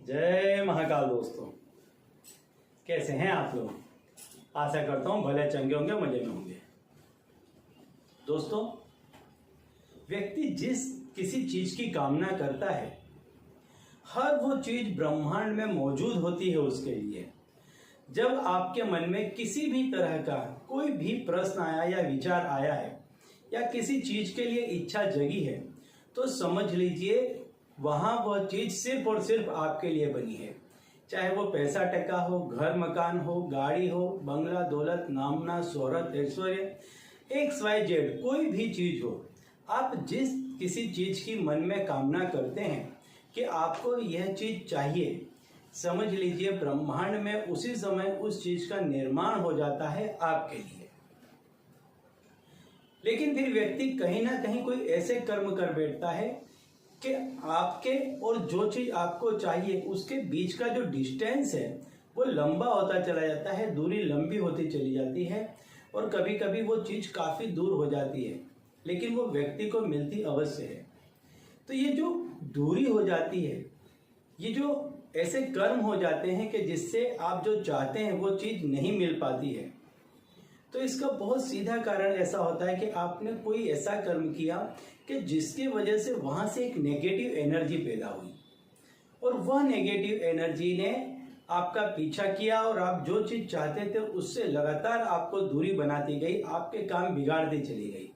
जय महाकाल दोस्तों, कैसे हैं आप लोग। आशा करता हूं भले चंगे होंगे, मजे में होंगे। दोस्तों, व्यक्ति जिस किसी चीज की कामना करता है, हर वो चीज ब्रह्मांड में मौजूद होती है उसके लिए। जब आपके मन में किसी भी तरह का कोई भी प्रश्न आया या विचार आया है या किसी चीज के लिए इच्छा जगी है, तो समझ लीजिए वहां वह चीज सिर्फ और सिर्फ आपके लिए बनी है। चाहे वो पैसा टका हो, घर मकान हो, गाड़ी हो, बंगला, दौलत, नामना, शोहरत, ऐश्वर्य, XYZ कोई भी चीज हो, आप जिस किसी चीज की मन में कामना करते हैं कि आपको यह चीज चाहिए, समझ लीजिए ब्रह्मांड में उसी समय उस चीज का निर्माण हो जाता है आपके लिए। लेकिन फिर व्यक्ति कहीं ना कहीं कोई ऐसे कर्म कर बैठता है कि आपके और जो चीज आपको चाहिए उसके बीच का जो डिस्टेंस है वो लंबा होता चला जाता है, दूरी लंबी होती चली जाती है और कभी कभी वो चीज काफी दूर हो जाती है, लेकिन वो व्यक्ति को मिलती अवश्य है। तो ये जो दूरी हो जाती है, ये जो ऐसे कर्म हो जाते हैं कि जिससे आप जो चाहते हैं वो चीज नहीं मिल पाती है, तो इसका बहुत सीधा कारण ऐसा होता है कि आपने कोई ऐसा कर्म किया कि जिसकी वजह से वहां से एक नेगेटिव एनर्जी पैदा हुई और वह नेगेटिव एनर्जी ने आपका पीछा किया और आप जो चीज चाहते थे उससे लगातार आपको दूरी बनाती गई, आपके काम बिगाड़ती चली गई।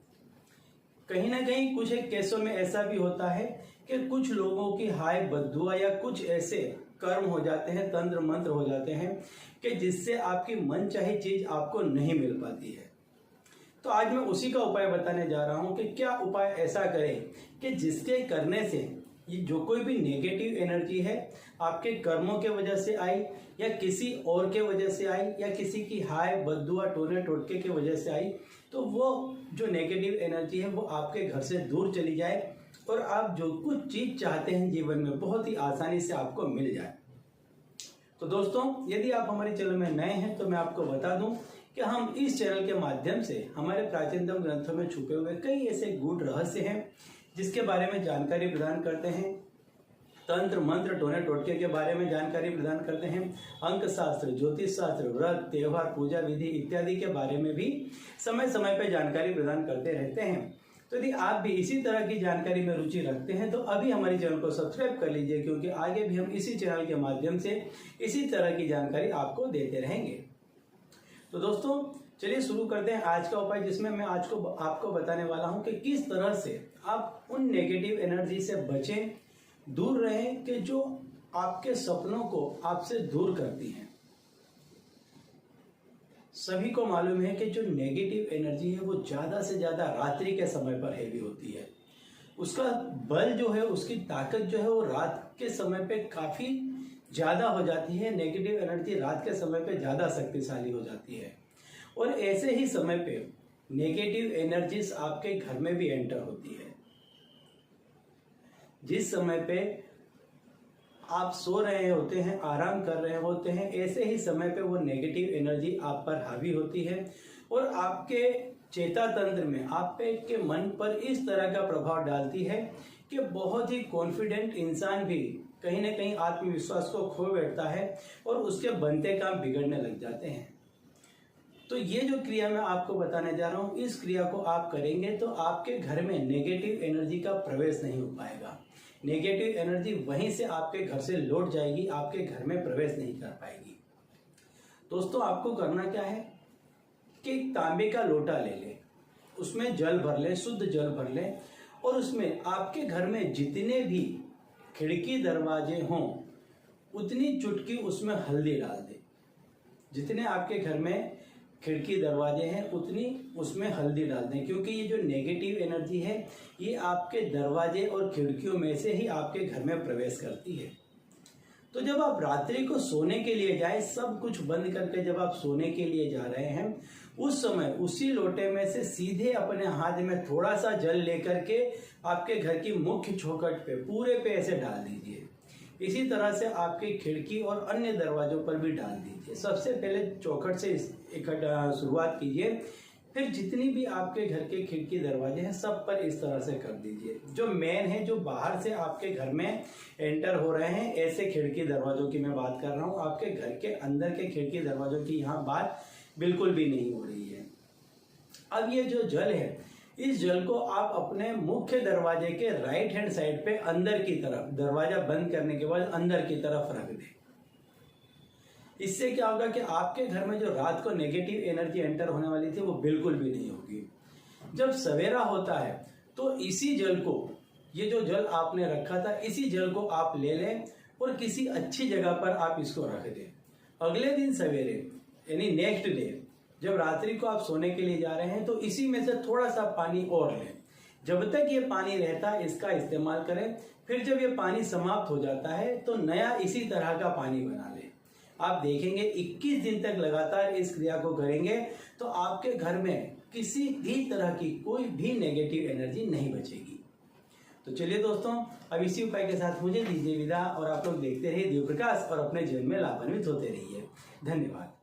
कहीं ना कहीं कुछ एक केसों में ऐसा भी होता है कि कुछ लोगों की हाय बद्दुआ या कुछ ऐसे कर्म हो जाते हैं, तंत्र मंत्र हो जाते हैं कि जिससे आपकी मन चाही चीज आपको नहीं मिल पाती है। तो आज मैं उसी का उपाय बताने जा रहा हूं कि क्या उपाय ऐसा करें कि जिसके करने से ये जो कोई भी नेगेटिव एनर्जी है आपके कर्मों के वजह से आई या किसी और के वजह से आई या किसी की हाय बद्दुआ टोने टोटके के वजह से आई, तो वो जो नेगेटिव एनर्जी है वो आपके घर से दूर चली जाए और आप जो कुछ चीज चाहते हैं जीवन में बहुत ही आसानी से आपको मिल जाए। तो दोस्तों, यदि आप हमारे चैनल में नए हैं तो मैं आपको बता दूं कि हम इस चैनल के माध्यम से हमारे प्राचीनतम ग्रंथों में छुपे हुए कई ऐसे गूढ़ रहस्य हैं जिसके बारे में जानकारी प्रदान करते हैं। तंत्र मंत्र टोने टोटके के बारे में जानकारी प्रदान करते हैं। अंक शास्त्र, ज्योतिष शास्त्र, व्रत, त्योहार, पूजा विधि इत्यादि के बारे में भी समय समय पर जानकारी प्रदान करते रहते हैं। तो यदि आप भी इसी तरह की जानकारी में रुचि रखते हैं तो अभी हमारे चैनल को सब्सक्राइब कर लीजिए, क्योंकि आगे भी हम इसी चैनल के माध्यम से इसी तरह की जानकारी आपको देते रहेंगे। तो दोस्तों, चलिए शुरू करते हैं आज का उपाय, जिसमें मैं आज को आपको बताने वाला हूं कि किस तरह से आप उन नेगेटिव एनर्जी से बचें, दूर रहें कि जो आपके सपनों को आपसे दूर करती हैं। सभी को मालूम है कि जो नेगेटिव एनर्जी है वो ज्यादा से ज्यादा रात्रि के समय पर हैवी होती है। उसका बल जो है, उसकी ताकत जो है वो रात के समय पे काफी ज्यादा हो जाती है। नेगेटिव एनर्जी रात के समय पे ज्यादा शक्तिशाली हो जाती है और ऐसे ही समय पे नेगेटिव एनर्जीज आपके घर में भी एंटर होती है। जिस समय पे आप सो रहे होते हैं, आराम कर रहे होते हैं, ऐसे ही समय पे वो नेगेटिव एनर्जी आप पर हावी होती है और आपके चेता तंत्र में आपके मन पर इस तरह का प्रभाव डालती है कि बहुत ही कॉन्फिडेंट इंसान भी कहीं ना कहीं आत्मविश्वास को खो बैठता है और उसके बनते काम बिगड़ने लग जाते हैं। तो ये जो क्रिया मैं आपको बताने जा रहा हूं, इस क्रिया को आप करेंगे तो आपके घर में नेगेटिव एनर्जी का प्रवेश नहीं हो पाएगा। नेगेटिव एनर्जी वहीं से आपके घर से लौट जाएगी, आपके घर में प्रवेश नहीं कर पाएगी। दोस्तों, आपको करना क्या है कि एक तांबे का लोटा ले लें, उसमें जल भर लें, शुद्ध जल भर लें और उसमें आपके घर में जितने भी खिड़की दरवाजे हों उतनी चुटकी उसमें हल्दी डाल दें। जितने आपके घर में खिड़की दरवाजे हैं उतनी उसमें हल्दी डाल दें, क्योंकि ये जो नेगेटिव एनर्जी है ये आपके दरवाजे और खिड़कियों में से ही आपके घर में प्रवेश करती है। तो जब आप रात्रि को सोने के लिए जाए, सब कुछ बंद करके जब आप सोने के लिए जा रहे हैं, उस समय उसी लोटे में से सीधे अपने हाथ में थोड़ा सा जल लेकर के आपके घर की मुख्य चौखट पे पूरे पे ऐसे डाल दीजिए। इसी तरह से आपकी खिड़की और अन्य दरवाजों पर भी डाल दीजिए। सबसे पहले चौखट से इकट्ठा शुरुआत कीजिए, फिर जितनी भी आपके घर के खिड़की दरवाजे हैं सब पर इस तरह से कर दीजिए। जो मेन है, जो बाहर से आपके घर में एंटर हो रहे हैं, ऐसे खिड़की दरवाजों की मैं बात कर रहा हूँ। आपके घर के अंदर के खिड़की दरवाजों की यहाँ बात बिल्कुल भी नहीं हो रही है। अब ये जो जल है, इस जल को आप अपने मुख्य दरवाजे के राइट हैंड साइड पे अंदर की तरफ, दरवाजा बंद करने के बाद अंदर की तरफ रख दें। इससे क्या होगा कि आपके घर में जो रात को नेगेटिव एनर्जी एंटर होने वाली थी वो बिल्कुल भी नहीं होगी। जब सवेरा होता है तो इसी जल को, ये जो जल आपने रखा था, इसी जल को आप ले लें और किसी अच्छी जगह पर आप इसको रख दें। अगले दिन सवेरे यानी नेक्स्ट डे जब रात्रि को आप सोने के लिए जा रहे हैं तो इसी में से थोड़ा सा पानी और लें। जब तक ये पानी रहता है इसका इस्तेमाल करें। फिर जब ये पानी समाप्त हो जाता है तो नया इसी तरह का पानी बना लें। आप देखेंगे 21 दिन तक लगातार इस क्रिया को करेंगे तो आपके घर में किसी भी तरह की कोई भी नेगेटिव एनर्जी नहीं बचेगी। तो चलिए दोस्तों, अब इसी उपाय के साथ मुझे दीजिए विदा और आप लोग देखते रहिए दिव्य प्रकाश और अपने जीवन में लाभान्वित होते रहिए। धन्यवाद।